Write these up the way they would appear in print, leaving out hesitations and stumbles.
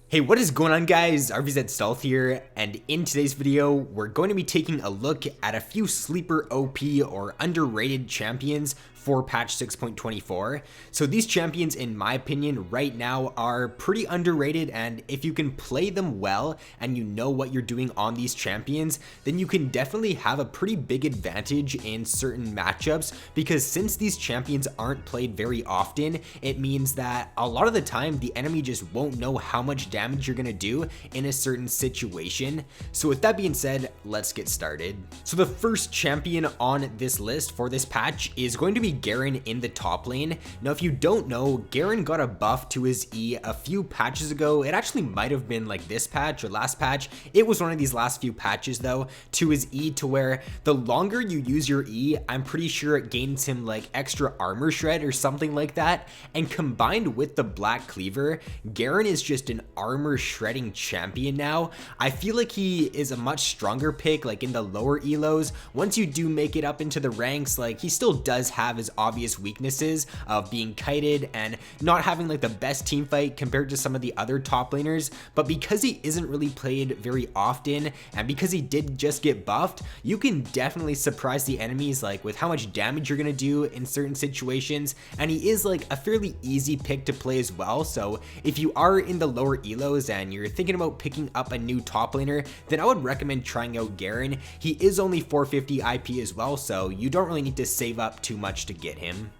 Hey, what is going on, guys? RvzStealth here, and in today's video, we're going to be taking a look at a few sleeper OP or underrated champions for patch 6.24. So these champions, in my opinion, right now are pretty underrated, and if you can play them well and you know what you're doing on these champions, then you can definitely have a pretty big advantage in certain matchups, because since these champions aren't played very often, it means that a lot of the time the enemy just won't know how much damage you're gonna do in a certain situation. So with that being said, let's get started. So the first champion on this list for this patch is going to be Garen in the top lane. Now, if you don't know, Garen got a buff to his E a few patches ago. It actually might have been like this patch or last patch. It was one of these last few patches though, to his E, to where the longer you use your E, I'm pretty sure it gains him like extra armor shred or something like that. And combined with the Black Cleaver, Garen is just an armor shredding champion now. I feel like he is a much stronger pick like in the lower elos. Once you do make it up into the ranks, like he still does have his obvious weaknesses of being kited and not having like the best team fight compared to some of the other top laners, but because he isn't really played very often and because he did just get buffed, you can definitely surprise the enemies like with how much damage you're gonna do in certain situations, and he is like a fairly easy pick to play as well. So if you are in the lower elos and you're thinking about picking up a new top laner, then I would recommend trying out Garen. He is only 450 IP as well, so you don't really need to save up too much to get him.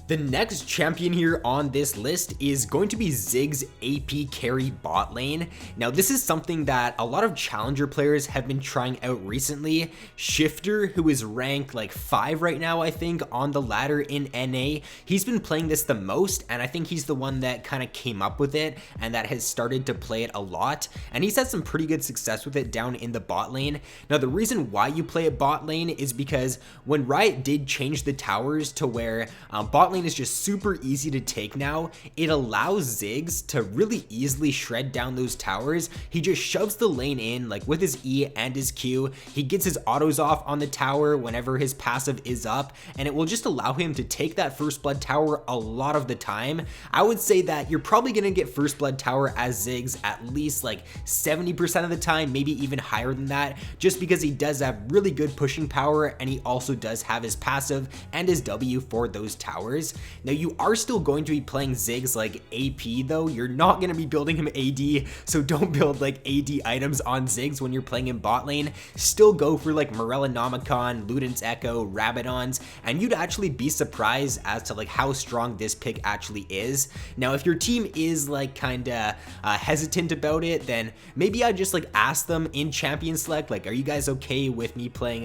The next champion here on this list is going to be Ziggs AP carry bot lane. Now, this is something that a lot of challenger players have been trying out recently. Shifter, who is ranked like 5 right now, I think, on the ladder in NA, he's been playing this the most, and I think he's the one that kind of came up with it and that has started to play it a lot, and he's had some pretty good success with it down in the bot lane. Now, the reason why you play at bot lane is because when Riot did change the towers to where bot lane is just super easy to take now, it allows Ziggs to really easily shred down those towers. He just shoves the lane in like with his E and his Q. He gets his autos off on the tower whenever his passive is up, and it will just allow him to take that first blood tower a lot of the time. I would say that you're probably gonna get first blood tower as Ziggs at least like 70% of the time, maybe even higher than that, just because he does have really good pushing power, and he also does have his passive and his W for those towers. Now, you are still going to be playing Ziggs like AP though. You're not going to be building him AD, so don't build like AD items on Ziggs when you're playing in bot lane. Still go for like Morellonomicon, Luden's Echo, Rabadons, and you'd actually be surprised as to like how strong this pick actually is. Now, if your team is like kinda hesitant about it, then maybe I'd just like ask them in champion select, like, are you guys okay with me playing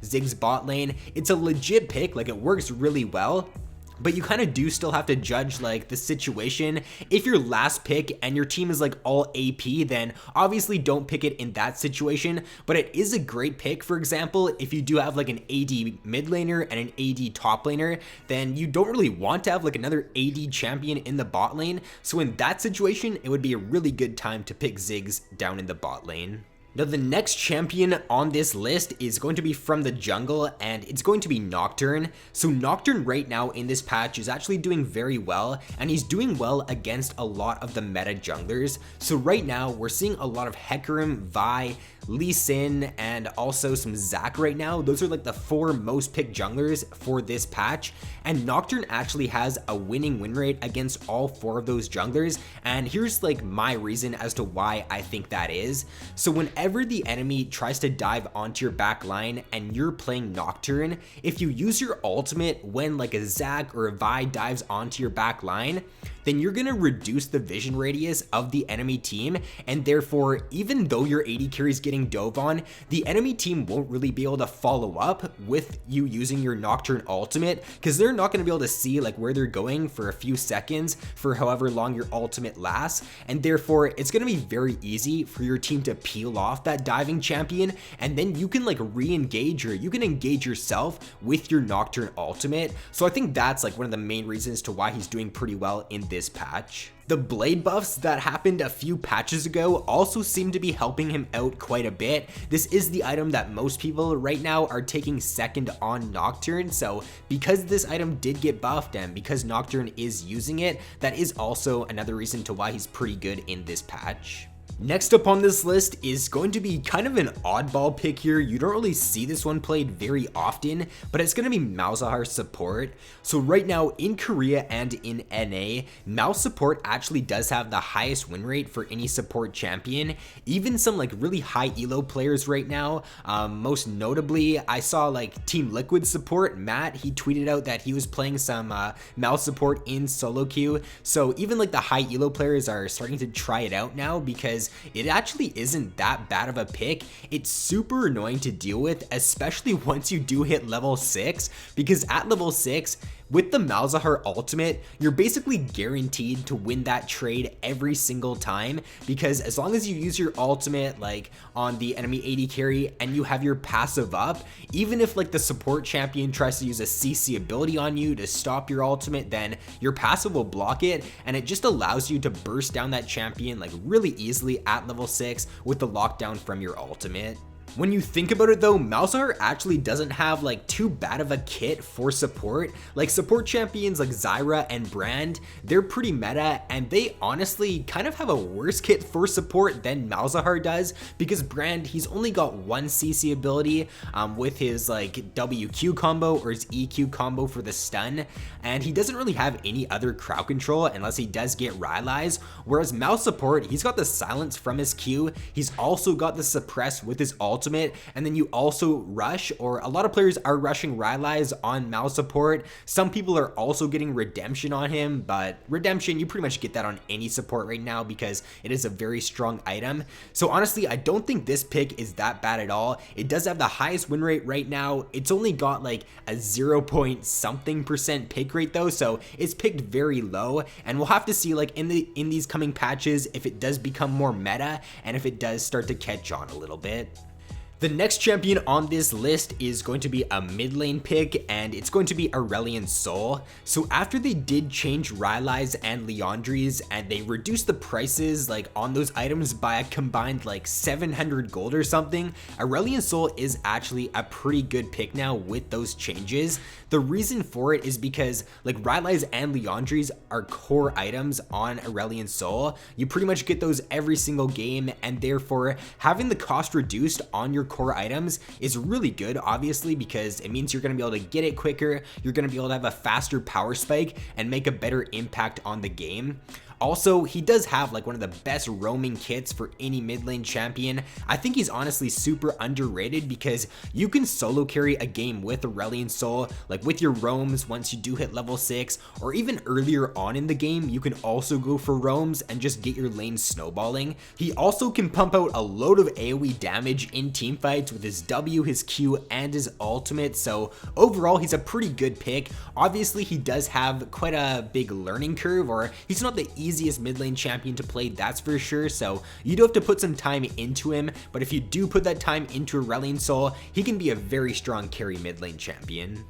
Ziggs bot lane? It's a legit pick, like it works really well, but you kind of do still have to judge like the situation. If your last pick and your team is like all AP, then obviously don't pick it in that situation, but it is a great pick. For example, if you do have like an AD mid laner and an AD top laner, then you don't really want to have like another AD champion in the bot lane. So in that situation, it would be a really good time to pick Ziggs down in the bot lane. Now, the next champion on this list is going to be from the jungle, and it's going to be Nocturne. So Nocturne right now in this patch is actually doing very well, and he's doing well against a lot of the meta junglers. So right now we're seeing a lot of Hecarim, Vi, Lee Sin, and also some Zac right now. Those are like the 4 most picked junglers for this patch, and Nocturne actually has a winning win rate against all 4 of those junglers, and here's like my reason as to why I think that is. So whenever the enemy tries to dive onto your back line and you're playing Nocturne, if you use your ultimate when like a Zac or a Vi dives onto your back line, then you're gonna reduce the vision radius of the enemy team, and therefore, even though your AD carry is getting dove on, the enemy team won't really be able to follow up with you using your Nocturne ultimate, because they're not gonna be able to see like where they're going for a few seconds for however long your ultimate lasts, and therefore it's gonna be very easy for your team to peel off that diving champion, and then you can like re-engage, or you can engage yourself with your Nocturne ultimate. So I think that's like one of the main reasons to why he's doing pretty well in this patch. The blade buffs that happened a few patches ago also seem to be helping him out quite a bit. This is the item that most people right now are taking second on Nocturne, so because this item did get buffed and because Nocturne is using it, that is also another reason to why he's pretty good in this patch. Next up on this list is going to be kind of an oddball pick here. You don't really see this one played very often, but it's going to be Malzahar support. So right now in Korea and in NA, Mal support actually does have the highest win rate for any support champion. Even some like really high elo players right now, most notably I saw like Team Liquid support, Matt, he tweeted out that he was playing some Mal support in solo queue. So even like the high elo players are starting to try it out now because it actually isn't that bad of a pick. It's super annoying to deal with, especially once you do hit level 6, because at level 6, with the Malzahar ultimate, you're basically guaranteed to win that trade every single time, because as long as you use your ultimate like on the enemy AD carry and you have your passive up, even if like the support champion tries to use a CC ability on you to stop your ultimate, then your passive will block it, and it just allows you to burst down that champion like really easily at level 6 with the lockdown from your ultimate. When you think about it though, Malzahar actually doesn't have like too bad of a kit for support. Like support champions like Zyra and Brand, they're pretty meta, and they honestly kind of have a worse kit for support than Malzahar does, because Brand, he's only got one CC ability with his like WQ combo or his EQ combo for the stun, and he doesn't really have any other crowd control unless he does get Rylai's, whereas Mal support, he's got the silence from his Q, he's also got the suppress with his ultimate, and then you also rush, or a lot of players are rushing Rylai's on Mal support. Some people are also getting redemption on him, but redemption, you pretty much get that on any support right now because it is a very strong item. So honestly, I don't think this pick is that bad at all. It does have the highest win rate right now. It's only got like a 0 point something % pick rate though, so it's picked very low, and we'll have to see like in these coming patches if it does become more meta and if it does start to catch on a little bit. The next champion on this list is going to be a mid lane pick, and it's going to be Aurelion Sol. So after they did change Rylai's and Liandry's and they reduced the prices like on those items by a combined like 700 gold or something, Aurelion Sol is actually a pretty good pick now with those changes. The reason for it is because like Rylai's and Liandry's are core items on Aurelion Sol. You pretty much get those every single game, and therefore having the cost reduced on your core items is really good, obviously, because it means you're going to be able to get it quicker, you're going to be able to have a faster power spike and make a better impact on the game. Also, he does have like one of the best roaming kits for any mid lane champion. I think he's honestly super underrated because you can solo carry a game with Aurelion Sol, like with your roams once you do hit level 6, or even earlier on in the game, you can also go for roams and just get your lane snowballing. He also can pump out a load of AoE damage in team fights with his W, his Q, and his ultimate, so overall he's a pretty good pick. Obviously, he does have quite a big learning curve, or he's not the easiest mid lane champion to play, that's for sure, so you do have to put some time into him, but if you do put that time into Aurelion Sol, he can be a very strong carry mid lane champion.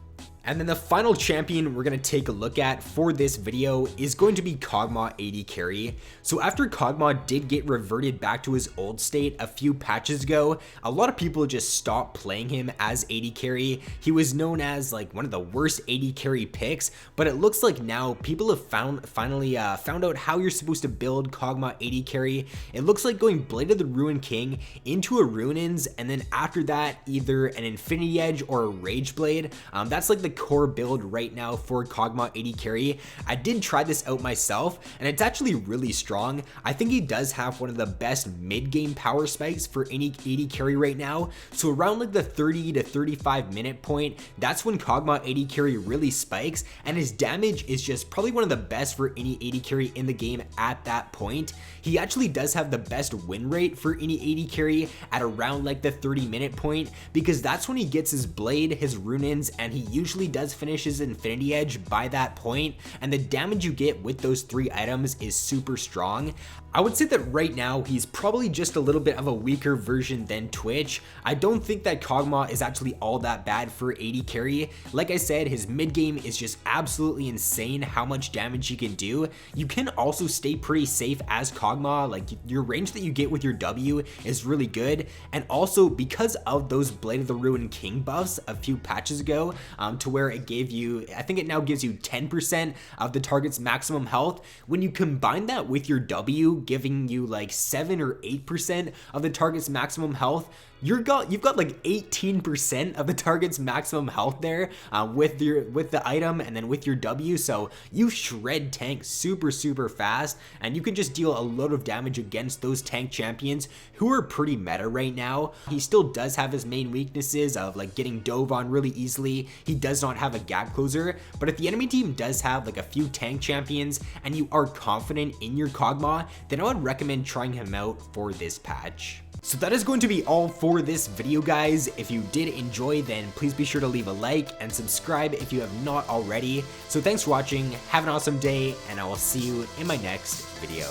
And then the final champion we're going to take a look at for this video is going to be Kog'Maw AD carry. So after Kog'Maw did get reverted back to his old state a few patches ago, a lot of people just stopped playing him as AD carry. He was known as like one of the worst AD carry picks, but it looks like now people have finally found out how you're supposed to build Kog'Maw AD carry. It looks like going Blade of the Ruin King into a Ruinins, and then after that either an Infinity Edge or a Rage Blade. That's like the core build right now for Kog'Maw AD carry. I did try this out myself, and it's actually really strong. I think he does have one of the best mid-game power spikes for any AD carry right now. So around like the 30 to 35 minute point, that's when Kog'Maw AD carry really spikes, and his damage is just probably one of the best for any AD carry in the game at that point. He actually does have the best win rate for any AD carry at around like the 30 minute point, because that's when he gets his Blade, his Ruinins, and he usually does finish his Infinity Edge by that point, and the damage you get with those 3 items is super strong. I would say that right now he's probably just a little bit of a weaker version than Twitch. I don't think that Kog'Maw is actually all that bad for AD carry. Like I said, his mid game is just absolutely insane how much damage he can do. You can also stay pretty safe as Kog'Maw, like your range that you get with your W is really good, and also because of those Blade of the Ruined King buffs a few patches ago, to where it gave you, I think it now gives you 10% of the target's maximum health. When you combine that with your W giving you like 7 or 8% of the target's maximum health, you've got like 18% of the target's maximum health there with the item and then with your W. So you shred tanks super fast, and you can just deal a load of damage against those tank champions who are pretty meta right now. He still does have his main weaknesses of like getting dove on really easily. He does not have a gap closer, but if the enemy team does have like a few tank champions and you are confident in your Kog'Maw, then I would recommend trying him out for this patch. So that is going to be all for this video, guys. If you did enjoy, then please be sure to leave a like and subscribe if you have not already. So thanks for watching, have an awesome day, and I will see you in my next video.